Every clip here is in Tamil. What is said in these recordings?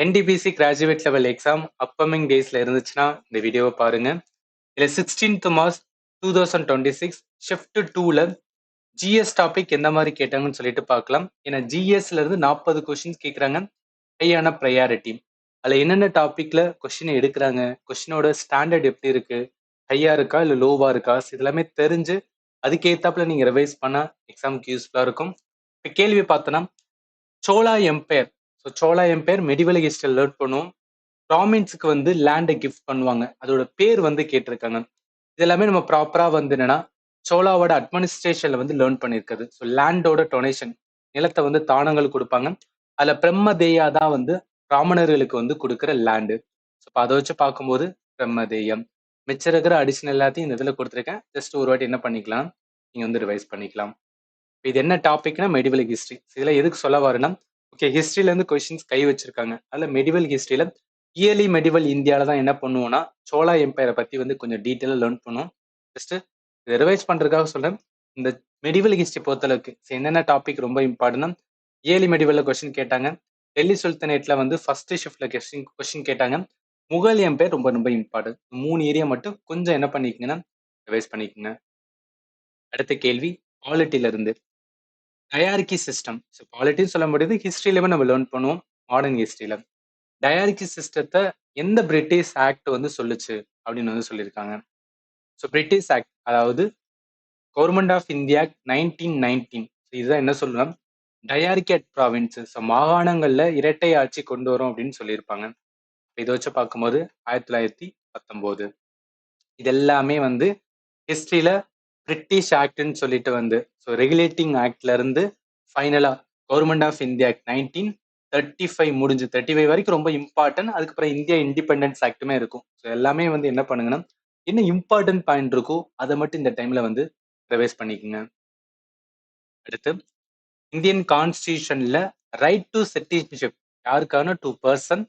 NTPC graduate level exam upcoming டேஸ்ல இருந்துச்சுன்னா இந்த வீடியோவை பாருங்க. இதுல 16th மார்ச் 2026 ஷிஃப்ட் 2ல ஜிஎஸ் டாபிக் எந்த மாதிரி கேட்டாங்கன்னு சொல்லிட்டு பார்க்கலாம். ஏன்னா ஜிஎஸ்ல இருந்து 40 கொஸ்டின்ஸ் கேட்குறாங்க. ஹையான ப்ரையாரிட்டி. அதுல என்னென்ன டாபிக்ல கொஸ்டின் எடுக்கிறாங்க, கொஸ்டினோட ஸ்டாண்டர்ட் எப்படி இருக்கு, ஹையா இருக்கா இல்லை லோவா இருக்கா, இதெல்லாமே தெரிஞ்சு அதுக்கேத்தாப்புல நீங்க ரிவைஸ் பண்ணா எக்ஸாமுக்கு யூஸ்ஃபுல்லா இருக்கும். இப்போ கேள்வி பார்த்தோன்னா சோலா எம்பையர். ஸோ சோலா எம்பையர் மெடிவல் ஹிஸ்டரி லேர்ன் பண்ணுவோம். ப்ராமின்ஸுக்கு வந்து லேண்டை கிஃப்ட் பண்ணுவாங்க. அதோட பேர் வந்து கேட்டிருக்காங்க. இது எல்லாமே நம்ம ப்ராப்பரா வந்து என்னன்னா சோலாவோட அட்மினிஸ்ட்ரேஷன்ல வந்து லேர்ன் பண்ணியிருக்குது. ஸோ லேண்டோட டொனேஷன், நிலத்தை வந்து தானங்கள் கொடுப்பாங்க. அதுல பிரம்மதேயா தான் வந்து பிராமணர்களுக்கு வந்து கொடுக்குற லேண்டு. ஸோ அதை வச்சு பார்க்கும்போது பிரம்மதேயம். மிச்சம் இருக்கிற அடிஷனல் எல்லாத்தையும் இந்த இதில் கொடுத்துருக்கேன். ஜஸ்ட் ஒரு வாட்டி என்ன பண்ணிக்கலாம், நீங்க வந்து ரிவைஸ் பண்ணிக்கலாம். இது என்ன டாபிக்னா மெடிவல் ஹிஸ்டரி. இதுல எதுக்கு சொல்ல வரேன்னா, ஓகே ஹிஸ்டரியில இருந்து கொஸ்டின்ஸ் கை வச்சிருக்காங்க. அதுல மெடிவல் ஹிஸ்டரியில இயர்லி மெடிவல் இந்தியாவில தான் என்ன பண்ணுவோம்னா சோலா எம்பையரை பத்தி வந்து கொஞ்சம் டீட்டெயிலாக லேர்ன் பண்ணுவோம். ஜஸ்ட் இதை ரிவைஸ் பண்றதுக்காக சொல்றேன். இந்த மெடிவல் ஹிஸ்டரி பொறுத்தளவுக்கு என்னென்ன டாபிக் ரொம்ப இம்பார்ட்டன்ட்னா, இயர்லி மெடிவல்ல கொஸ்டின் கேட்டாங்க. டெல்லி சுல்தானேட்ல வந்து ஃபர்ஸ்ட் ஷிஃப்ட்ல கொஸ்டின் கேட்டாங்க. முகல் எம்பையர் ரொம்ப ரொம்ப இம்பார்ட்டன்ட். 3 ஏரியா மட்டும் கொஞ்சம் என்ன பண்ணிக்கங்கன்னா ரிவைஸ் பண்ணிக்கோங்க. அடுத்த கேள்வி பாலிட்டில இருந்து டயார்கி சிஸ்டம். ஸோ பாலிட்டின்னு சொல்ல முடியாது, ஹிஸ்ட்ரியிலுமே நம்ம லேர்ன் பண்ணுவோம். மாடர்ன் ஹிஸ்ட்ரியில டயார்கி சிஸ்டத்தை எந்த பிரிட்டிஷ் ஆக்ட் வந்து சொல்லுச்சு அப்படின்னு வந்து சொல்லியிருக்காங்க. ஸோ பிரிட்டிஷ் ஆக்ட், அதாவது கவர்மெண்ட் ஆஃப் இந்தியா 1919. இதுதான் என்ன சொல்லலாம், டயார்கேட் ப்ராவின்ஸ், ஸோ மாகாணங்கள்ல இரட்டை ஆட்சி கொண்டு வரும் அப்படின்னு சொல்லியிருப்பாங்க. இதை வச்சு பார்க்கும்போது 1919. இது எல்லாமே வந்து ஹிஸ்டரியில பிரிட்டிஷ் ஆக்ட்னு சொல்லிட்டு வந்து, ஸோ ரெகுலேட்டிங் ஆக்ட்ல இருந்து ஃபைனலா கவர்மெண்ட் ஆஃப் இந்தியா 1935 முடிஞ்சு 35 வரைக்கும் ரொம்ப இம்பார்ட்டன்ட். அதுக்கப்புறம் இந்தியா இண்டிபெண்டன்ஸ் ஆக்டுமே இருக்கும். ஸோ எல்லாமே வந்து என்ன பண்ணுங்கன்னா என்ன இம்பார்ட்டன்ட் பாயிண்ட் இருக்கோ அதை மட்டும் இந்த டைம்ல வந்து ரிவைஸ் பண்ணிக்கோங்க. அடுத்து இந்தியன் கான்ஸ்டியூஷன்ல ரைட் டு சிட்டிசன்ஷிப் யாருக்கான, 2 person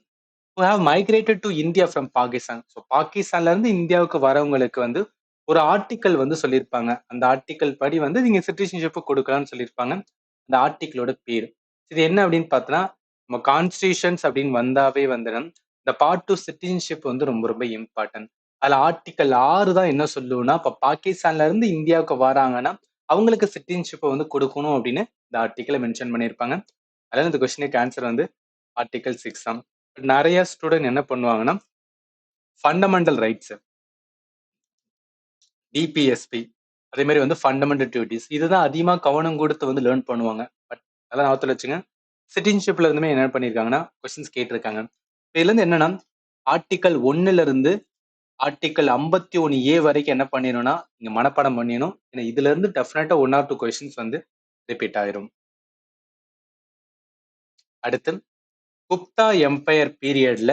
who have migrated to India from Pakistan. So பாகிஸ்தான்ல இருந்து இந்தியாவுக்கு வரவங்களுக்கு வந்து ஒரு ஆர்டிக்கல் வந்து சொல்லியிருப்பாங்க. அந்த ஆர்டிக்கல் படி வந்து நீங்க சிட்டிசன்ஷிப் கொடுக்கலாம்னு சொல்லியிருப்பாங்க. அந்த ஆர்டிக்கிளோட பேர் இது என்ன அப்படின்னு பார்த்தோன்னா, நம்ம கான்ஸ்டியூஷன்ஸ் அப்படின்னு வந்தாவே வந்து இந்த பார்ட் 2 சிட்டிசன்ஷிப் வந்து ரொம்ப ரொம்ப இம்பார்ட்டன்ட். அதுல ஆர்டிக்கல் 6 தான் என்ன சொல்லுவோம்னா, இப்போ பாகிஸ்தான்ல இருந்து இந்தியாவுக்கு வராங்கன்னா அவங்களுக்கு சிட்டிசன்ஷிப்பை வந்து கொடுக்கணும் அப்படின்னு இந்த ஆர்டிக்கலை மென்ஷன் பண்ணியிருப்பாங்க. அதனால இந்த கொஸ்டினுக்கு ஆன்சர் வந்து ஆர்டிக்கல் 6 தான். நிறைய ஸ்டூடெண்ட் என்ன பண்ணுவாங்கன்னா ஃபண்டமெண்டல் ரைட்ஸ், டிபிஎஸ்பி, அதே மாதிரி வந்து ஃபண்டமெண்டல் டியூட்டிஸ், இதுதான் அதிகமாக கவனம் கொடுத்து வந்து லேர்ன் பண்ணுவாங்க. பட் அதான் ஞாபகத்தில் வச்சுங்க. சிட்டிசன்ஷிப்ல இருந்துமே என்ன பண்ணியிருக்காங்கன்னா கொஸ்டின்ஸ் கேட்டிருக்காங்க. இதுல இருந்து என்னன்னா ஆர்டிக்கல் 1ல இருந்து ஆர்டிக்கல் 51A வரைக்கும் என்ன பண்ணிடணும்னா நீங்க மனப்பாடம் பண்ணிடணும். ஏன்னா இதுல இருந்து டெஃபினட்டா 1 or 2 கொஸ்டின்ஸ் வந்து ரிப்பீட் ஆயிரும். அடுத்து குப்தா எம்பையர் பீரியட்ல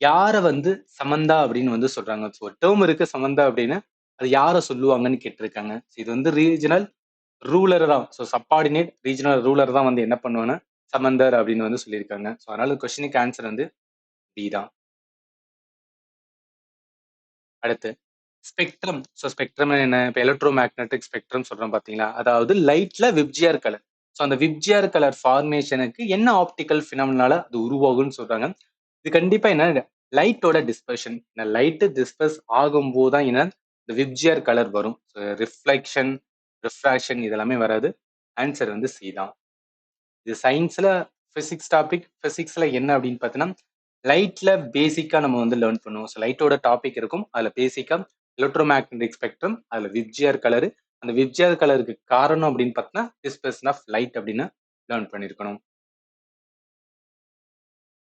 யாரை வந்து சமந்தா அப்படின்னு வந்து சொல்றாங்க. ஸோ டேர்ம் இருக்கு சமந்தா அப்படின்னு, அது யாரை சொல்லுவாங்கன்னு கேட்டிருக்காங்க. இது வந்து ரீஜனல் ரூலர் தான். ஸோ சப்பார்டினேட் ரீஜனல் ரூலர் தான் வந்து என்ன பண்ணுவாங்கன்னா சமந்தர் அப்படின்னு வந்து சொல்லியிருக்காங்க. ஸோ அதனால கொஸ்டினுக்கு ஆன்சர் வந்து டி தான். அடுத்து ஸ்பெக்ட்ரம். ஸோ ஸ்பெக்ட்ரம் என்ன, இப்போ எலக்ட்ரோ மேக்னெட்டிக் ஸ்பெக்ட்ரம் சொல்றோம் பார்த்தீங்களா, அதாவது லைட்ல விப்ஜிஆர் கலர். ஸோ அந்த விப்ஜிஆர் கலர் ஃபார்மேஷனுக்கு என்ன ஆப்டிக்கல் ஃபினாமினால அது உருவாகும்னு சொல்றாங்க. இது கண்டிப்பா என்ன, லைட்டோட டிஸ்பர்ஷன். இந்த லைட்டு டிஸ்பர்ஸ் ஆகும்போது தான் என்ன இந்த விப்ஜிஆர் கலர் வரும். ரிஃப்ளெக்ஷன், ரிஃப்ராக்ஷன் இதெல்லாமே வராது. ஆன்சர் வந்து சி தான். இது சயின்ஸ்ல பிசிக்ஸ் டாபிக். பிசிக்ஸ்ல என்ன அப்படின்னு பார்த்தீங்கன்னா லைட்ல பேசிக்கா நம்ம வந்து லேர்ன் பண்ணுவோம். ஸோ லைட்டோட டாபிக் இருக்கும். அதுல பேசிக்கா எலக்ட்ரோ மேக்னெட்டிக் ஸ்பெக்ட்ரம், அதுல விப்ஜிஆர் கலரு, அந்த விப்ஜிஆர் கலருக்கு காரணம் அப்படின்னு பார்த்தீங்கன்னா டிஸ்பர்ஷன் ஆஃப் லைட் அப்படின்னு லேர்ன் பண்ணியிருக்கணும்.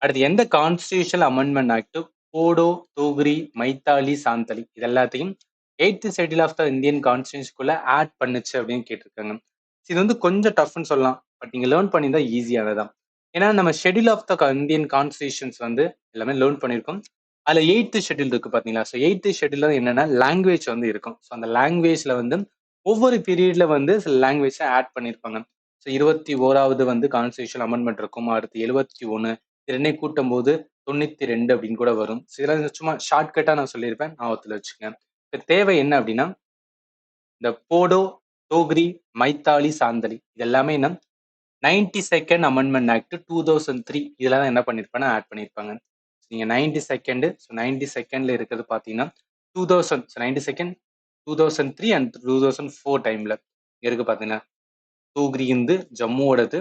அடுத்து எந்த constitutional amendment act Bodo, Dogri, Maithili, Santhali இது எல்லாத்தையும் 8th schedule of the Indian கான்ஸ்டியூஷனுக்குள்ள ஆட் பண்ணுச்சு அப்படின்னு கேட்டிருக்காங்க. இது வந்து கொஞ்சம் டஃப்னு சொல்லலாம். பட் நீங்க லேர்ன் பண்ணியிருந்தா ஈஸியானதான். ஏன்னா நம்ம schedule of the Indian constitutions வந்து எல்லாமே லேர்ன் பண்ணியிருக்கோம். அதுல 8th ஷெட்யூல் இருக்கு பாத்தீங்களா. ஸோ 8th ஷெட்யூல்ல என்னன்னா லாங்குவேஜ் வந்து இருக்கும். ஸோ அந்த லாங்குவேஜ்ல வந்து ஒவ்வொரு பீரியட்ல வந்து சில லாங்குவேஜை ஆட் பண்ணியிருப்பாங்க. ஸோ 21வது வந்து கான்ஸ்டியூஷன் அமெண்ட்மெண்ட் இருக்கும். அடுத்து 71, ரெண்டை கூட்டும் போது 92 அப்படின்னு கூட வரும். சில சும்மா ஷார்ட்கட்டா நான் சொல்லியிருப்பேன், ஞாபகத்துல வச்சுக்கோங்க. இப்ப தேவை என்ன அப்படின்னா இந்த போடோ, டோக்ரி, மைத்தாலி, சாந்தலி இது எல்லாமே என்ன 92nd அமெண்ட்மெண்ட் ஆக்ட் 2003 இதெல்லாம் தான் என்ன பண்ணிருப்பாங்க ஆட் பண்ணிருப்பாங்க. நீங்க 92nd ஸோ 92nd இருக்கிறது பாத்தீங்கன்னா 2000 92nd 2003 அண்ட் 2004 டைம்ல இருக்கு பாத்தீங்கன்னா தூக்ரி இந்து ஜம்முவோடது,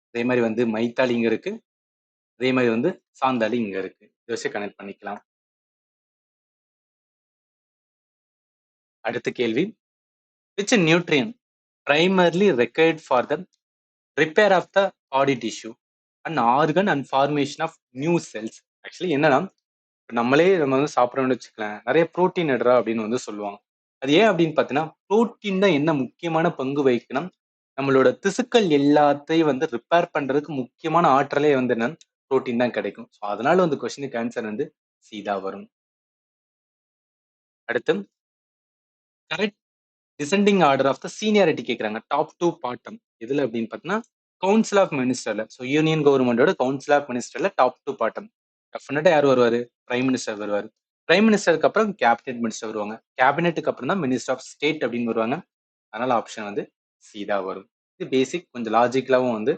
அதே மாதிரி வந்து மைத்தாலி இங்க இருக்கு, அதே மாதிரி வந்து சாந்தாலி இங்க இருக்கு. இதை வச்சு கனெக்ட் பண்ணிக்கலாம். அடுத்த கேள்வி, which nutrient primarily required for the repair of the body tissue and organ and formation of new cells? Actually என்னன்னா நம்ம வந்து சாப்பிடணும்னு வச்சுக்கலாம், நிறைய புரோட்டீன் எடுறா அப்படின்னு வந்து சொல்லுவாங்க. அது ஏன் அப்படின்னு பார்த்தீங்கன்னா புரோட்டீன் தான் என்ன முக்கியமான பங்கு வகிக்கணும், நம்மளோட திசுக்கள் எல்லாத்தையும் வந்து ரிப்பேர் பண்றதுக்கு முக்கியமான ஆற்றலே வந்து என்ன புரோட்டீன் தான் கிடைக்கும். ஸோ அதனால வந்து கொஸ்டினுக்கு ஆன்சர் வந்து சீதா வரும். அடுத்து correct descending order of the seniority கேட்குறாங்க, டாப் டு பாட்டம் எதுல அப்படின்னு பார்த்தீங்கன்னா கவுன்சில் ஆஃப் மினிஸ்டர்ல. ஸோ யூனியன் கவர்மெண்டோட கவுன்சில் ஆஃப் மினிஸ்டர்ல டாப் டு பாட்டம் டெஃபினட்டா யார் வருவாரு, பிரைம் மினிஸ்டர் வருவாரு. பிரைம் மினிஸ்டருக்கு அப்புறம் கேபினெட் மினிஸ்டர் வருவாங்க, கேபினெட்டுக்கு அப்புறம் தான் மினிஸ்டர் ஆஃப் ஸ்டேட் அப்படின்னு வருவாங்க. அதனால ஆப்ஷன் வந்து சீதா வரும். இது பேசிக், கொஞ்சம் லாஜிக்கலாவும் வந்து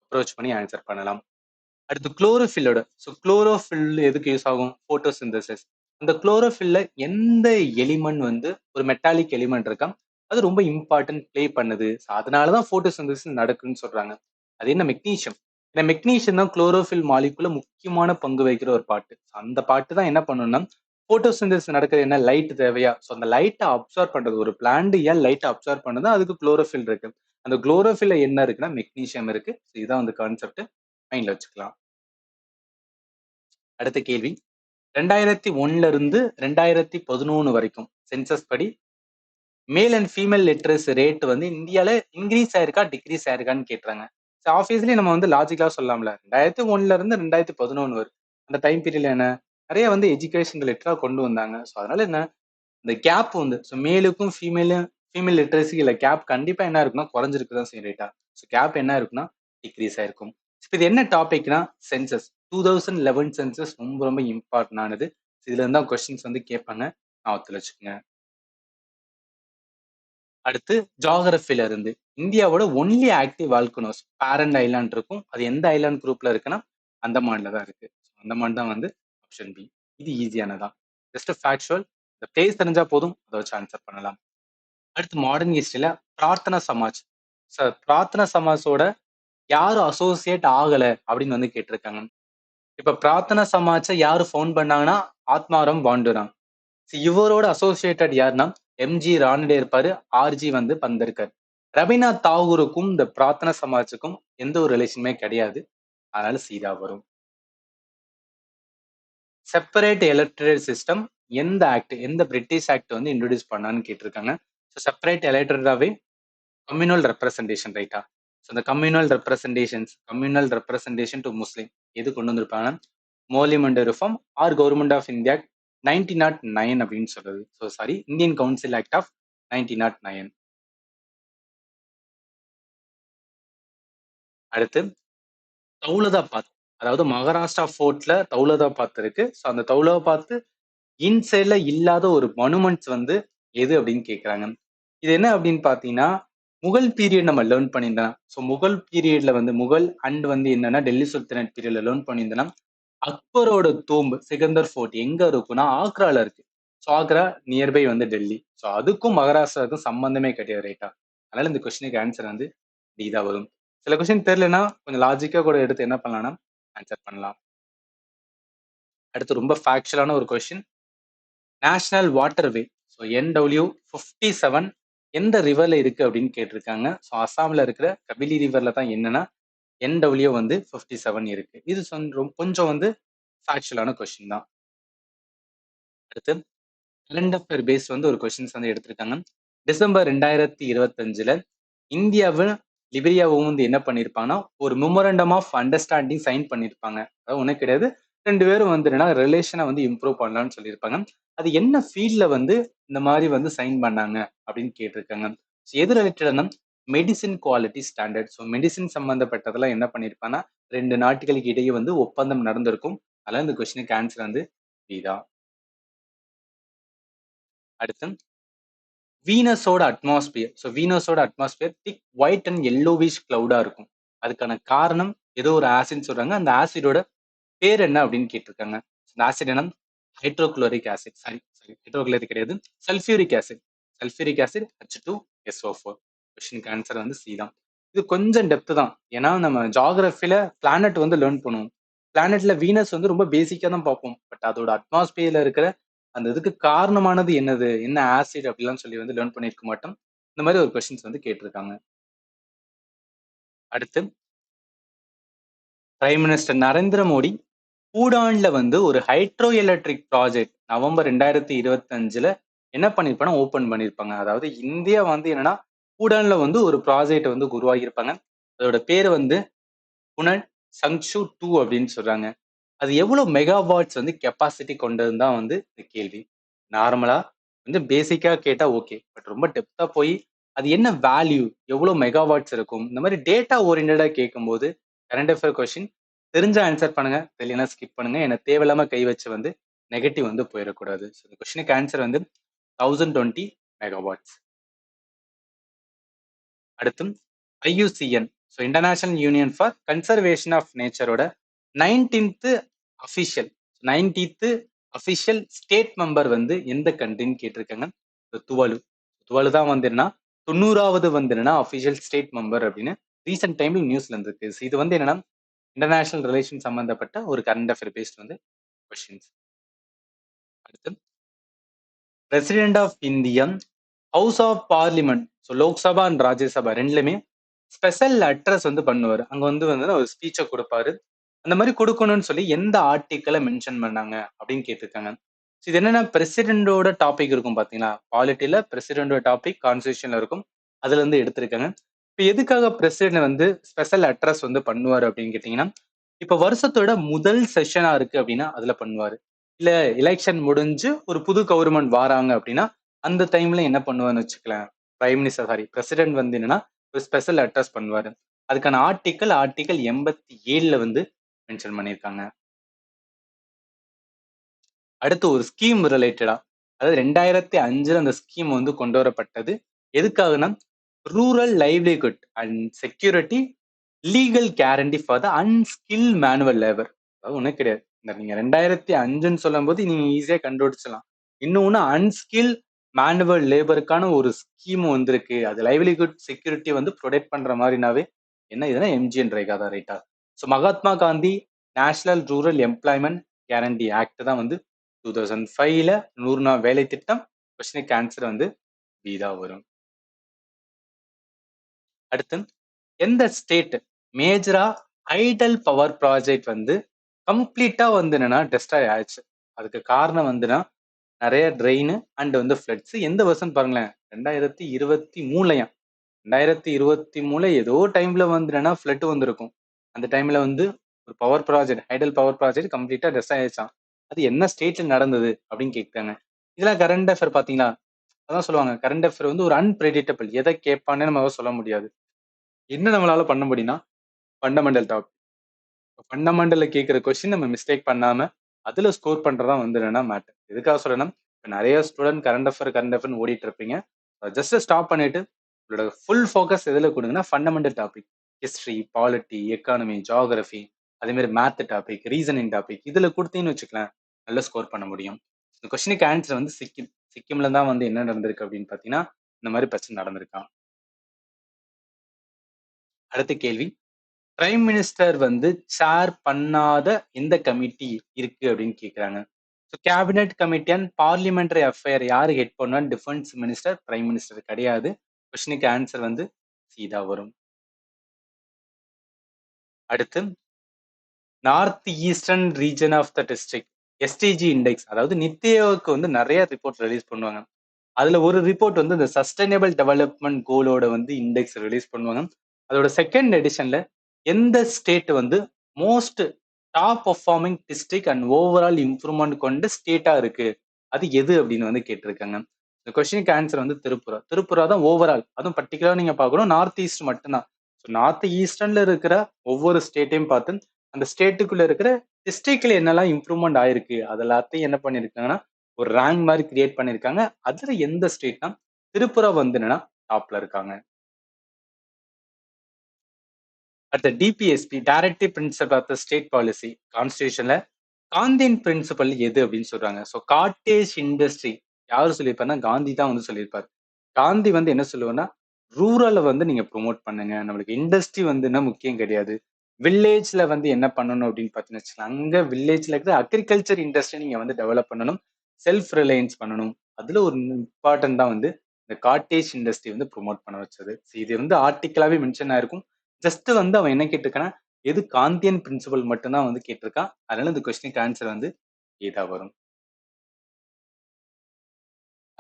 அப்ரோச் பண்ணி ஆன்சர் பண்ணலாம். அடுத்து குளோரோஃபில்லோட, ஸோ குளோரோஃபில் எதுக்கு யூஸ் ஆகும், போட்டோசிந்தசிஸ். அந்த குளோரோஃபில்ல எந்த எலிமெண்ட் வந்து ஒரு மெட்டாலிக் எலிமெண்ட் இருக்கா, அது ரொம்ப இம்பார்ட்டன்ட் ப்ளே பண்ணுது. அதனாலதான் போட்டோசிந்தசிஸ் நடக்குன்னு சொல்றாங்க. அது என்ன, மெக்னீஷியம். இந்த மெக்னீஷியம் தான் குளோரோஃபில் மாலிகுல முக்கியமான பங்கு வகிக்கிற ஒரு பாட்டு. அந்த பாட்டு தான் என்ன பண்ணணும்னா போட்டோசிந்தசிஸ் நடக்கிறது என்ன, லைட் தேவையா, ஸோ அந்த லைட்டை அப்சர்வ் பண்றது, ஒரு பிளான்ட் ஏன் லைட்டை அப்சர்வ் பண்ணுது, அதுக்கு குளோரோஃபில் இருக்கு. அந்த குளோரோஃபில்ல என்ன இருக்குன்னா மெக்னீஷியம் இருக்கு. இதுதான் வந்து கான்செப்ட், மைண்ட்ல வச்சுக்கலாம். அடுத்த கேள்வி, 2001 இருந்து 2011 வரைக்கும் சென்சஸ் படி male and female literacy rate வந்து இந்தியால இன்க்ரீஸ் ஆயிருக்கா டிக்ரீஸ் ஆயிருக்கான்னு கேட்டுறாங்க. ஸோ ஆப்வியஸ்லி நம்ம வந்து லாஜிக்கலா சொல்லலாம்ல, 2001 இருந்து 2011 வரும் அந்த டைம் பீரியட்ல என்ன நிறைய வந்து எஜுகேஷன் ரிலேட்டடா கொண்டு வந்தாங்க. ஸோ அதனால என்ன, இந்த கேப் வந்து ஸோ மேலுக்கும் ஃபீமேல் லிட்ரஸி இல்லை கேப் கண்டிப்பா என்ன இருக்குன்னா குறைஞ்சிருக்கு தான் செய்யும் ரேட்டா. ஸோ கேப் என்ன இருக்குன்னா டிக்ரீஸ் ஆயிருக்கும். இப்போ இது என்ன டாபிக்னா சென்சஸ், 2011 சென்சஸ் ரொம்ப ரொம்ப இம்பார்ட்டன் ஆனது. இதுல இருந்தா கொஸ்டின்ஸ் வந்து கேட்பாங்க, ஞாபகத்துல வச்சுக்கோங்க. அடுத்து ஜாகிரபில இருந்து இந்தியாவோட only active volcanoes parent island இருக்கும், அது எந்த ஐலாண்ட் குரூப்ல இருக்குன்னா அந்தமான்ல தான் இருக்கு. அந்தமான் தான் வந்து ஆப்ஷன் பி. இது ஈஸியானதான், ஜஸ்ட் ஃபேக்சுவல், இந்த பிளேஸ் தெரிஞ்சா போதும், அதை வச்சு ஆன்சர் பண்ணலாம். அடுத்து மாடர்ன் ஹிஸ்டரியில பிரார்த்தனா சமாஜ், சார் பிரார்த்தனா சமாஜோட யாரும் அசோசியேட் ஆகல அப்படின்னு வந்து கேட்டிருக்காங்க. இப்ப பிரார்த்தனா சமாஜை யாரு ஃபவுண்ட் பண்ணாங்கன்னா ஆத்மாராம் பாண்டுராங். இவரோட அசோசியேட்டட் யாருன்னா எம்ஜி ராணடே இருப்பாரு, ஆர்ஜி வந்து பந்தர்கர். ரவீந்திரநாத் தாகூருக்கும் இந்த பிரார்த்தனா சமாஜுக்கும் எந்த ஒரு ரிலேஷனுமே கிடையாது. அதனால சீதா வரும். செப்பரேட் எலக்டரல் சிஸ்டம் எந்த ஆக்ட், எந்த பிரிட்டிஷ் ஆக்ட் வந்து இன்ட்ரோடியூஸ் பண்ணான்னு கேட்டிருக்காங்க. ஸோ செப்பரேட் எலக்டராவே கம்யூனல் ரெப்ரசன்டேஷன் ரைட்டா. ஸோ இந்த கம்யூனல் ரெப்ரசன்டேஷன் டு முஸ்லீம் எது கொண்டு வந்திருப்பாங்க, Morley Minto reform or government of India 1909 அப்படின்னு சொல்றது. So sorry, Indian council act of 1909. அடுத்து தௌலதாபாத், அதாவது மகாராஷ்டிரா ஃபோர்ட்ல தௌலதாபாத் இருக்கு. ஸோ அந்த தௌலதாபாத் இன்சைட்ல இல்லாத ஒரு மொனுமெண்ட்ஸ் வந்து எது அப்படின்னு கேட்குறாங்க. இது என்ன அப்படின்னு பார்த்தீங்கன்னா முகல் பீரியட் நம்ம லேர்ன் பண்ணியிருந்தோம். ஸோ முகல் பீரியட்ல வந்து முகல் அண்ட் வந்து என்னன்னா டெல்லி சுல்தானேட் பீரியட்ல லேர்ன் பண்ணியிருந்தோம். அக்பரோட தூம்பு சிகந்தர் ஃபோர்ட் எங்க இருக்குன்னா ஆக்ரால இருக்கு. ஸோ ஆக்ரா நியர்பை வந்து டெல்லி. ஸோ அதுக்கும் மகாராஷ்டிராவுக்கும் சம்பந்தமே கிடையாது ரைட்டா. அதனால இந்த கொஸ்டினுக்கு ஆன்சர் வந்து டி தான் வரும். சில கொஸ்டின் தெரியலன்னா கொஞ்சம் லாஜிக்கா கூட எடுத்து என்ன பண்ணலாம்னா ஆன்சர் பண்ணலாம். அடுத்து ரொம்ப ஃபேக்சுவலான ஒரு question, national waterway so NW57 எந்த ரிவர்ல இருக்கு அப்படின்னு கேட்டிருக்காங்க. ஸோ அசாம்ல இருக்கிற கபிலி ரிவர்ல தான் என்னன்னா NW வந்து 57 இருக்கு. இது கொஞ்சம் வந்து ஃபேக்சுவலான கொஸ்டின் தான். அடுத்து கரண்ட் அஃபேர் பேஸ் வந்து ஒரு கொஸ்டின்ஸ் வந்து எடுத்திருக்காங்க. டிசம்பர் 2025 இந்தியாவும் லிபிரியாவும் வந்து என்ன பண்ணிருப்பாங்கன்னா ஒரு மெமோரண்டம் ஆஃப் அண்டர்ஸ்டாண்டிங் சைன் பண்ணிருப்பாங்க. அதாவது ஒன்றும் கிடையாது, ரெண்டு பேரும் வந்து என்னன்னா ரிலேஷனை வந்து இம்ப்ரூவ் பண்ணலாம்னு சொல்லியிருப்பாங்க. அது என்ன ஃபீல்ட்ல வந்து இந்த மாதிரி வந்து சைன் பண்ணாங்க அப்படின்னு கேட்டிருக்காங்க. எது ரிலேட்டட்னா medicine quality standard. So medicine சம்பந்தப்பட்டதெல்லாம் என்ன பண்ணிருப்பாங்கன்னா ரெண்டு நாட்டுகளுக்கு இடையே வந்து ஒப்பந்தம் நடந்திருக்கும். அதனால இந்த கொஸ்டினுக்கு ஆன்சர் வந்து இதுதான். அடுத்து வீனஸோட அட்மாஸ்பியர். ஸோ வீனஸோட atmosphere thick white and yellowish கிளவுடா இருக்கும். அதுக்கான காரணம் ஏதோ ஒரு ஆசிட்னு சொல்றாங்க. அந்த ஆசிடோட பேர் என்ன அப்படின்னு கேட்டிருக்காங்க. அந்த ஆசிட் என்ன? Hydrochloric acid. Sorry sorry hydrochloric கிடையாது. Sulphuric acid. Sulphuric acid H2SO4. கொஸ்டினுக்கு ஆன்சர் வந்து சி தான். இது கொஞ்சம் டெப்த் தான். ஏன்னா நம்ம ஜியோகிராஃபில பிளானட் வந்து லேர்ன் பண்ணுவோம். பிளானட்ல வீனஸ் வந்து ரொம்ப பேசிக்கா தான் பார்ப்போம். பட் அதோட அட்மாஸ்பியர்ல இருக்கிற அந்த இதுக்கு காரணமானது என்னது? என்ன ஆசிட் அப்படிலாம் சொல்லி வந்து லேர்ன் பண்ணியிருக்க மாட்டோம். இந்த மாதிரி ஒரு கொஸ்டின்ஸ் வந்து கேட்டிருக்காங்க. அடுத்து பிரைம் மினிஸ்டர் நரேந்திர மோடி பூடான்ல வந்து ஒரு ஹைட்ரோ எலக்ட்ரிக் ப்ராஜெக்ட் நவம்பர் 2025ல என்ன பண்ணிருப்பாங்க? ஓபன் பண்ணிருப்பாங்க. அதாவது இந்தியா வந்து என்னன்னா பூடான்ல வந்து ஒரு ப்ராஜெக்ட் வந்து உருவாகியிருப்பாங்க. அதோட பேர் வந்து புனல் சங்ஷு 2 அப்படின்னு சொல்றாங்க. அது எவ்வளவு மெகாவாட்ஸ் வந்து கெப்பாசிட்டி கொண்டதுன்னு தான் வந்து இந்த கேள்வி. நார்மலா வந்து பேசிக்கா கேட்டா ஓகே. பட் ரொம்ப டெப்த்தா போய் அது என்ன வேல்யூ, எவ்வளவு மெகாவாட்ஸ் இருக்கும், இந்த மாதிரி டேட்டா ஓரியன்டா கேட்கும்போது கரண்ட் அஃபேர் கொஸ்டின் தெரிஞ்ச ஆன்சர் பண்ணுங்க, தெரியலனா ஸ்கிப் பண்ணுங்க. ஏன்னா தேவையில்லாம கை வச்சு வந்து நெகட்டிவ் வந்து போயிடக்கூடாது. ஸோ இந்த கொஸ்டினுக்கு ஆன்சர் வந்து 1020 மெகாவாட்ஸ். அடுத்து IUCN, so international union for conservation of நேச்சரோட 19th official 19th official state member வந்து எந்த கண்ட்ரின்னு கேட்டிருக்காங்க. துவலு. துவலு தான் வந்து என்னன்னா 90வது வந்து என்னன்னா அஃபிஷியல் ஸ்டேட் மெம்பர் அப்படின்னு ரீசெண்ட் டைம்ல நியூஸ்ல இருந்திருக்கு. இது வந்து என்னன்னா இன்டர்நேஷனல் ரிலேஷன் சம்பந்தப்பட்ட ஒரு கரண்ட் அஃபேர் பேஸ்ட் வந்து கொஸ்டின்ஸ். அடுத்து president of India house of parliament, so Lok Sabha and Rajya Sabha ரெண்டுலயுமே ஸ்பெஷல் அட்ரஸ் வந்து பண்ணுவாரு. அங்க வந்து ஒரு ஸ்பீச்சை கொடுப்பாரு. அந்த மாதிரி கொடுக்கணும்னு சொல்லி எந்த ஆர்டிக்கலை மென்ஷன் பண்ணாங்க அப்படின்னு கேட்டிருக்காங்க. இது என்னன்னா பிரசிடென்டோட டாபிக் இருக்கும் பாத்தீங்களா, பாலிட்டில பிரசிடென்டோட டாபிக் கான்ஸ்டியூஷன்ல இருக்கும். அதுல இருந்து எடுத்திருக்காங்க. இப்ப எதுக்காக பிரசிடென்ட் வந்து ஸ்பெஷல் அட்ரஸ் வந்து பண்ணுவாரு அப்படின்னு கேட்டீங்கன்னா, இப்ப வருஷத்தோட முதல் செஷனா இருக்கு அப்படின்னா அதுல பண்ணுவாரு. இல்ல எலெக்ஷன் முடிஞ்சு ஒரு புது கவர்மெண்ட் வாராங்க அப்படின்னா அந்த டைம்ல என்ன பண்ணுவான்னு வச்சுக்கலாம். பிரைம் மினிஸ்டர் சாரி பிரசிடென்ட் வந்து என்னன்னா ஒரு ஸ்பெஷல் அட்ரஸ் பண்ணுவாரு. அதுக்கான ஆர்டிக்கல் 87ல வந்து மென்ஷன் பண்ணியிருக்காங்க. அடுத்து ஒரு ஸ்கீம் ரிலேட்டடா, அதாவது 2005ல அந்த ஸ்கீம் வந்து கொண்டு வரப்பட்டது. எதுக்காகனா rural livelihood and security legal guarantee for the unskill manual labour. அதாவது ஒன்றும் கிடையாது. இந்த நீங்க 2005ன்னு சொல்லும் போது நீங்க ஈஸியா கண்டுபிடிச்சலாம். இன்னொன்னு அன்ஸ்கில் மேனுவல் லேபருக்கான ஒரு ஸ்கீம் வந்திருக்கு. அது லைவ்லிஹுட் செக்யூரிட்டி வந்து ப்ரொடெக்ட் பண்ற மாதிரினாவே என்ன இதுனா எம்ஜிஎன் ரேகா தான் ரைட்டா. So Mahatma Gandhi national rural employment guarantee act தான் வந்து 2005ல 100 நாள் வேலை திட்டம். கொஸ்டினுக்கு ஆன்சர் வந்து பி தான் வரும். அடுத்து எந்த ஸ்டேட் மேஜரா ஐடல் பவர் ப்ராஜெக்ட் வந்து கம்ப்ளீட்டா வந்து என்னன்னா டெஸ்ட்ராய் ஆயிடுச்சு. அதுக்கு காரணம் வந்துன்னா நிறைய ட்ரெயின் அண்ட் வந்து ஃபிளட்ஸ். எந்த வருஷம் பாருங்களேன், 2023லயாம். 2023 ஏதோ டைம்ல வந்து என்னன்னா ஃபிளட் வந்திருக்கும். அந்த டைம்ல வந்து ஒரு power project Idol power project கம்ப்ளீட்டா டெஸ்ட்ராய் ஆயிடுச்சான். அது என்ன ஸ்டேட்ல நடந்தது அப்படின்னு கேட்காங்க. இதெல்லாம் கரண்ட் அஃபேர் பாத்தீங்களா, அதான் சொல்லுவாங்க கரண்ட் அஃபேர் வந்து ஒரு அன்பிரெடிக்டபிள், எதை கேட்பான்னு நம்ம சொல்ல முடியாது. என்ன நம்மளால பண்ண முடியும்னா ஃபண்டமெண்டல் டாபிக். ஃபண்டமெண்டல்ல கேட்கிற கொஸ்டின் நம்ம மிஸ்டேக் பண்ணாம அதுல ஸ்கோர் பண்றதா வந்து என்னன்னா மேட்டர். எதுக்காக சொல்றேன்னா இப்ப நிறைய ஸ்டூடெண்ட் கரண்ட் அஃபேர் ஓடிட்டு இருப்பீங்க. ஜஸ்ட் ஸ்டாப் பண்ணிட்டு உங்களோட ஃபுல் ஃபோக்கஸ் எதுல கொடுங்கன்னா fundamental topic, history, polity, economy, geography, அதே மாதிரி மேத் டாபிக், ரீசனிங் டாபிக் இதுல கொடுத்தீங்கன்னு வச்சுக்கலாம் நல்லா ஸ்கோர் பண்ண முடியும். இந்த கொஸ்டினுக்கு ஆன்சர் வந்து சிக்கிம். சிக்கிம்ல தான் வந்து என்ன நடந்திருக்கு அப்படின்னு பாத்தீங்கன்னா இந்த மாதிரி பிரச்சனை நடந்திருக்கான். அடுத்த கேள்வி, பிரைம் மினிஸ்டர் வந்து சேர் பண்ணாத எந்த கமிட்டி இருக்கு அப்படின்னு கேக்குறாங்க. So cabinet committee and parliamentary affair யாரு ஹெட் பண்ணுவா? டிஃபென்ஸ் மினிஸ்டர், பிரைம் மினிஸ்டர் கிடையாது. கொஸ்டினுக்கு ஆன்சர் வந்து சீதா வரும். அடுத்து north eastern region of the district SDG index, அதாவது நித்தியோவுக்கு வந்து நிறைய ரிப்போர்ட் ரிலீஸ் பண்ணுவாங்க. அதுல ஒரு ரிப்போர்ட் வந்து இந்த சஸ்டைனபிள் டெவலப்மெண்ட் கோலோட வந்து இண்டெக்ஸ் ரிலீஸ் பண்ணுவாங்க. அதோட செகண்ட் எடிஷன்ல எந்த ஸ்டேட் வந்து most top performing district and overall improvement கொண்ட ஸ்டேட்டா இருக்கு, அது எது அப்படின்னு வந்து கேட்டிருக்காங்க. இந்த கொஸ்டினுக்கு ஆன்சர் வந்து திருப்புரா. திருப்புரா தான் ஓவரால், அதுவும் பர்டிகுலரா நீங்க பார்க்கணும் நார்த் ஈஸ்ட் மட்டும்தான். ஸோ நார்த் ஈஸ்டர்ன்ல இருக்கிற ஒவ்வொரு ஸ்டேட்டையும் பார்த்து அந்த ஸ்டேட்டுக்குள்ள இருக்கிற டிஸ்ட்ரிக்ட்ல என்னெல்லாம் இம்ப்ரூவ்மெண்ட் ஆயிருக்கு அது எல்லாத்தையும் என்ன பண்ணிருக்காங்கன்னா ஒரு ரேங்க் மாதிரி கிரியேட் பண்ணிருக்காங்க. அதுல எந்த ஸ்டேட்னா திருப்புரா வந்து என்னன்னா டாப்ல இருக்காங்க. அடுத்த DPSP, directive principle of the state policy. கான்ஸ்டிடியூஷன்ல காந்தியன் பிரின்சிபல் எது அப்படின்னு சொல்றாங்க. ஸோ காட்டேஜ் இண்டஸ்ட்ரி யாரு சொல்லியிருப்பாருன்னா காந்தி தான் வந்து சொல்லியிருப்பாரு. காந்தி வந்து என்ன சொல்லுவாருன்னா, ரூரலை வந்து நீங்க ப்ரொமோட் பண்ணுங்க. நம்மளுக்கு இண்டஸ்ட்ரி வந்துன்னா முக்கியம் கிடையாது. வில்லேஜ்ல வந்து என்ன பண்ணணும் அப்படின்னு பார்த்தீங்கன்னு வச்சுக்கோங்க. அங்க வில்லேஜ்ல இருக்கிற அக்ரிகல்ச்சர் இண்டஸ்ட்ரி நீங்க வந்து டெவலப் பண்ணணும். செல்ஃப் ரிலையன்ஸ் பண்ணணும். அதுல ஒரு இம்பார்ட்டன்ட் தான் வந்து இந்த காட்டேஜ் இண்டஸ்ட்ரி வந்து ப்ரொமோட் பண்ண வச்சது. இது வந்து ஆர்டிக்கலாவே மென்ஷன் ஆயிருக்கும். ஜஸ்ட் வந்து அவன் என்ன கேட்டிருக்கான்னா, எது காந்தியன் பிரின்சிபல் மட்டும் தான் வந்து கேட்டிருக்கான். அதனால இந்த கொஸ்டினுக்கு ஆன்சர் வந்து இதா வரும்.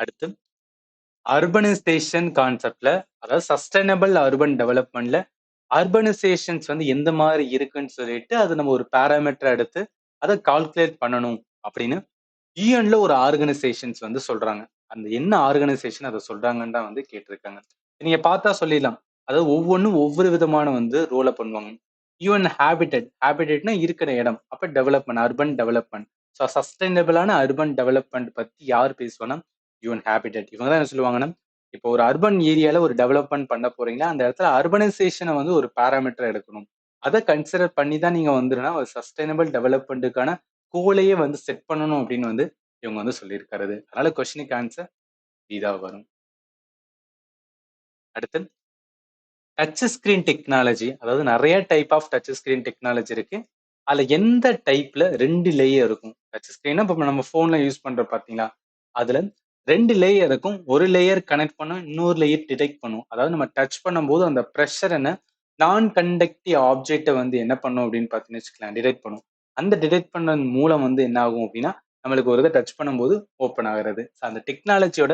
அடுத்து அர்பனைசேஷன் கான்செப்ட்ல, அதாவது சஸ்டைனபிள் அர்பன் டெவலப்மெண்ட்ல அர்பனைசேஷன்ஸ் வந்து எந்த மாதிரி இருக்குன்னு சொல்லிட்டு அது நம்ம ஒரு பாராமீட்டர் எடுத்து அதை கால்குலேட் பண்ணணும் அப்படின்னு யூஎன்ல ஒரு ஆர்கனைசேஷன்ஸ் வந்து சொல்றாங்க. அந்த என்ன ஆர்கனைசேஷன் அதை சொல்றாங்கன்னு தான் வந்து கேட்டிருக்காங்க. நீங்க பார்த்தா சொல்லிடலாம். அதாவது ஒவ்வொன்றும் ஒவ்வொரு விதமான வந்து ரோலை பண்ணுவாங்க. யூஎன் ஹேபிடேட்னா இருக்கிற இடம். அப்ப டெவலப்மெண்ட், அர்பன் டெவலப்மெண்ட். ஸோ சஸ்டைனபிளான அர்பன் டெவலப்மெண்ட் பத்தி யார் பேசுவானா, யூஎன் ஹேபிடேட். இவங்க தான் என்ன சொல்லுவாங்கன்னா, இப்போ ஒரு அர்பன் ஏரியால ஒரு டெவலப்மெண்ட் பண்ண போறீங்கன்னா அந்த இடத்துல அர்பனைசேஷனை வந்து ஒரு பாராமீட்டர் எடுக்கணும். அதை கன்சிடர் பண்ணி தான் நீங்க வந்துருன்னா ஒரு சஸ்டைனபிள் டெவலப்மெண்ட்டுக்கான கோலையே வந்து செட் பண்ணணும் அப்படின்னு வந்து இவங்க வந்து சொல்லியிருக்கிறது. அதனால கொஸ்டினுக்கு ஆன்சர் இதா வரும். அடுத்து டச் ஸ்கிரீன் டெக்னாலஜி, அதாவது நிறைய type of touch screen technology இருக்கு. அதுல எந்த டைப்ல 2 லேயர் இருக்கும். டச் ஸ்கிரீனா இப்ப நம்ம போன்ல யூஸ் பண்றோம் பாத்தீங்களா, அதுல 2 லேயர் இருக்கும். ஒரு லேயர் கனெக்ட் பண்ணும், இன்னொரு லேயர் டிடெக்ட் பண்ணும். அதாவது நம்ம டச் பண்ணும்போது அந்த ப்ரெஷர் என்ன, நான் கண்டக்டிவ் ஆப்ஜெக்ட்டை வந்து என்ன பண்ணும் அப்படின்னு பார்த்தீங்கன்னு வச்சுக்கலாம், டிடெக்ட் பண்ணும். அந்த டிடெக்ட் பண்ண மூலம் வந்து என்ன ஆகும் அப்படின்னா, நம்மளுக்கு ஒரு இதை டச் பண்ணும்போது ஓப்பன் ஆகிறது. அந்த டெக்னாலஜியோட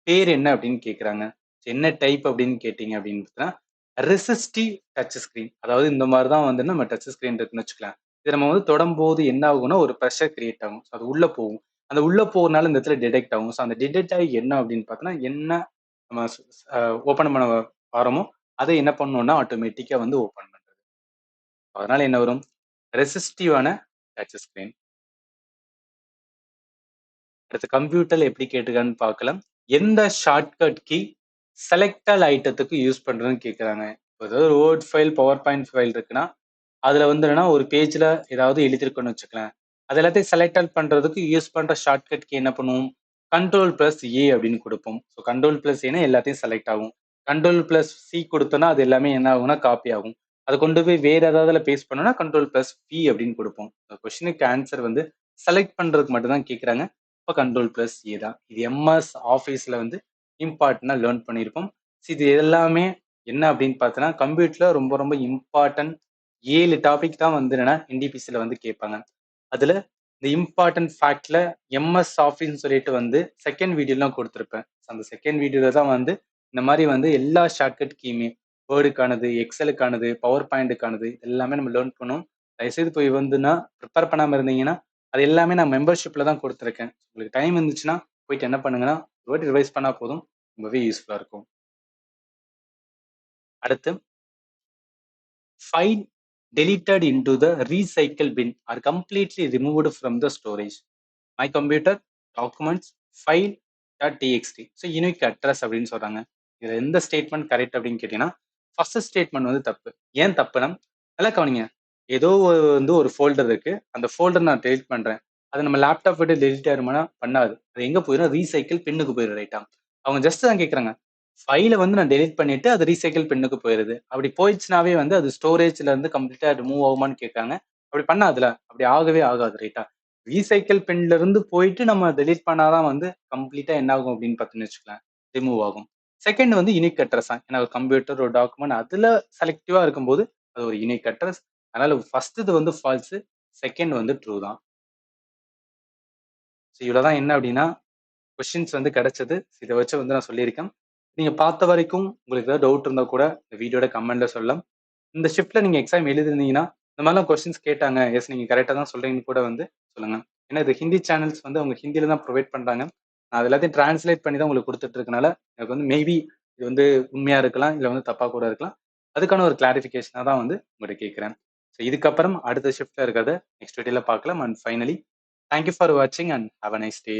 பேர் என்ன அப்படின்னு கேட்குறாங்க. என்ன டைப் அப்படின்னு கேட்டீங்க அப்படின்னு பார்த்தீங்கன்னா, ரெசிஸ்டிவ் டச் ஸ்கிரீன். அதாவது இந்த மாதிரி தான் வந்து நம்ம டச் ஸ்கிரீன் இருக்குன்னு வச்சுக்கலாம். இது நம்ம வந்து தொடும்போது என்ன ஆகும்னா ஒரு ப்ரெஷர் கிரியேட் ஆகும். அது உள்ள போகும். அந்த உள்ள போறதுனால இந்த இடத்துல டிடெக்ட் ஆகும். ஸோ அந்த டிடெக்ட் ஆகி என்ன அப்படின்னு பார்த்தோன்னா, என்ன நம்ம ஓப்பன் பண்ண வாரமோ அதை என்ன பண்ணணும்னா ஆட்டோமேட்டிக்கா வந்து ஓப்பன் பண்றது. அதனால என்ன வரும்? ரெசிஸ்டிவான டச் ஸ்கிரீன். அடுத்து கம்ப்யூட்டர்ல எப்படி கேட்டுக்கான்னு பார்க்கலாம். எந்த ஷார்ட்கட் கீ செலக்டல் ஐட்டத்துக்கு யூஸ் பண்றதுன்னு கேட்குறாங்க. ஏதாவது ஒரு word file, power point file இருக்குன்னா, அதுல வந்து என்னன்னா ஒரு பேஜ்ல ஏதாவது எழுதியிருக்கோன்னு வச்சுக்கலாம். அது எல்லாத்தையும் செலக்ட் பண்றதுக்கு யூஸ் பண்ற ஷார்ட்கட் கீ என்ன பண்ணுவோம்? கண்ட்ரோல் பிளஸ் ஏ அப்படின்னு கொடுப்போம். ஸோ கண்ட்ரோல் பிளஸ் ஏன்னா எல்லாத்தையும் செலக்ட் ஆகும். கண்ட்ரோல் பிளஸ் சி கொடுத்தோம்னா அது எல்லாமே என்ன ஆகும்னா காப்பி ஆகும். அதை கொண்டு போய் வேற ஏதாவது பேஸ்ட் பண்ணோம்னா கண்ட்ரோல் பிளஸ் பி அப்படின்னு கொடுப்போம். கொஸ்டினுக்கு ஆன்சர் வந்து செலக்ட் பண்றதுக்கு மட்டும் தான் கேட்குறாங்க. இப்போ கண்ட்ரோல் பிளஸ் ஏ தான். இது எம்எஸ் ஆஃபீஸ்ல வந்து இம்பார்ட்டன்டா லேர்ன் பண்ணியிருப்போம். இது எல்லாமே என்ன அப்படின்னு பார்த்தோன்னா கம்ப்யூட்டர்ல ரொம்ப ரொம்ப இம்பார்ட்டன்ட் 7 டாபிக் தான் வந்து என்னன்னா என்டிபிசில வந்து கேட்பாங்க. அதுல இந்த இம்பார்ட்டன்ட் ஃபேக்ட்ல எம்எஸ் ஆஃபீஸ்ன்னு சொல்லிட்டு வந்து செகண்ட் வீடியோலாம் கொடுத்துருப்பேன். அந்த செகண்ட் வீடியோல தான் வந்து இந்த மாதிரி வந்து எல்லா ஷார்ட்கட் கீயுமே வேர்டுக்கானது, எக்ஸலுக்கானது, பவர் பாயிண்ட்டுக்கானது எல்லாமே நம்ம லேர்ன் பண்ணுவோம். தயவுசெய்து போய் வந்துன்னா ப்ரிப்பேர் பண்ணாம இருந்தீங்கன்னா அது எல்லாமே நான் மெம்பர்ஷிப்ல தான் கொடுத்துருக்கேன். உங்களுக்கு டைம் இருந்துச்சுன்னா போயிட்டு என்ன பண்ணுங்கன்னா ஒரு வாட்டி ரிவைஸ் பண்ணா போதும். ரொம்பவே யூஸ்ஃபுல்லா இருக்கும். அடுத்து file deleted into the recycle bin are completely removed from the storage. My computer, documents, file.txt. So unique address அப்படின்னு சொல்றாங்க. இதுல எந்த ஸ்டேட்மெண்ட் கரெக்ட் அப்படின்னு கேட்டீங்கன்னா, ஃபர்ஸ்ட் ஸ்டேட்மெண்ட் வந்து தப்பு. ஏன் தப்புனா, நல்லா கவனிங்க. ஏதோ வந்து ஒரு ஃபோல்டர் இருக்கு. அந்த ஃபோல்டர் நான் டெலிட் பண்றேன். அது நம்ம லேப்டாப் விட்டு டெலிட் ஆயிருமானா பண்ணாது. அது எங்க போயிடும்? ரீசைக்கிள் பின்னுக்கு போயிடும் ரைட்டா. அவங்க ஜஸ்ட் தான் கேட்கறாங்க. ஃபைல வந்து நான் டெலிட் பண்ணிட்டு அது ரீசைக்கிள் பின்னுக்கு போயிருது. அப்படி போயிடுச்சுனாவே வந்து அது ஸ்டோரேஜ்ல இருந்து கம்ப்ளீட்டா ரிமூவ் ஆகுமான்னு கேட்காங்க. அப்படி பண்ணாதுல. அப்படி ஆகவே ஆகாது ரைட்டா. ரீசைக்கிள் பின்ல இருந்து போயிட்டு நம்ம டெலீட் பண்ணாதான் வந்து கம்ப்ளீட்டா என்ன ஆகும் அப்படின்னு பார்த்தீங்கன்னு வச்சுக்கலாம், ரிமூவ் ஆகும். செகண்ட் வந்து யூனிக் அட்ரஸ் தான். ஏன்னா ஒரு கம்ப்யூட்டர், ஒரு டாக்குமெண்ட் அதுல செலக்டிவா இருக்கும்போது அது ஒரு யூனிக் அட்ரஸ். அதனால ஃபர்ஸ்ட் இது வந்து ஃபால்ஸ், செகண்ட் வந்து ட்ரூ தான். ஸோ இவ்வளவுதான் என்ன அப்படின்னா கொஸ்டின்ஸ் வந்து கிடைச்சது. இதை வச்சு வந்து நான் சொல்லியிருக்கேன். நீங்க பார்த்த வரைக்கும் உங்களுக்கு ஏதாவது டவுட் இருந்தா கூட இந்த வீடியோட கமெண்ட்ல சொல்லலாம். இந்த ஷிஃப்ட்ல நீங்க எக்ஸாம் எழுதிருந்தீங்கன்னா, இந்த மாதிரிலாம் கொஸ்டின்ஸ் கேட்டாங்க. எஸ் நீங்க கரெக்ட்டா தான் சொல்றீங்கன்னு கூட வந்து சொல்லுங்க. ஏன்னா இது ஹிந்தி சேனல்ஸ் வந்து அவங்க ஹிந்தில தான் ப்ரொவைட் பண்றாங்க. நான் அது எல்லாத்தையும் டிரான்ஸ்லேட் பண்ணி தான் உங்களுக்கு குடுத்துட்டு இருக்கனால, எனக்கு வந்து மேபி இது வந்து உண்மையா இருக்கலாம். இல்ல வந்து தப்பா கூட இருக்கலாம். அதுக்கான ஒரு கிளாரிஃபிகேஷனா தான் வந்து உங்கள்ட்ட கேட்கிறேன். ஸோ இதுக்கப்புறம் அடுத்த ஷிஃப்ட்ல இருக்கிறத நெக்ஸ்ட் வீடியோல பார்க்கலாம். And finally thank you for வாட்சிங் and have a nice day.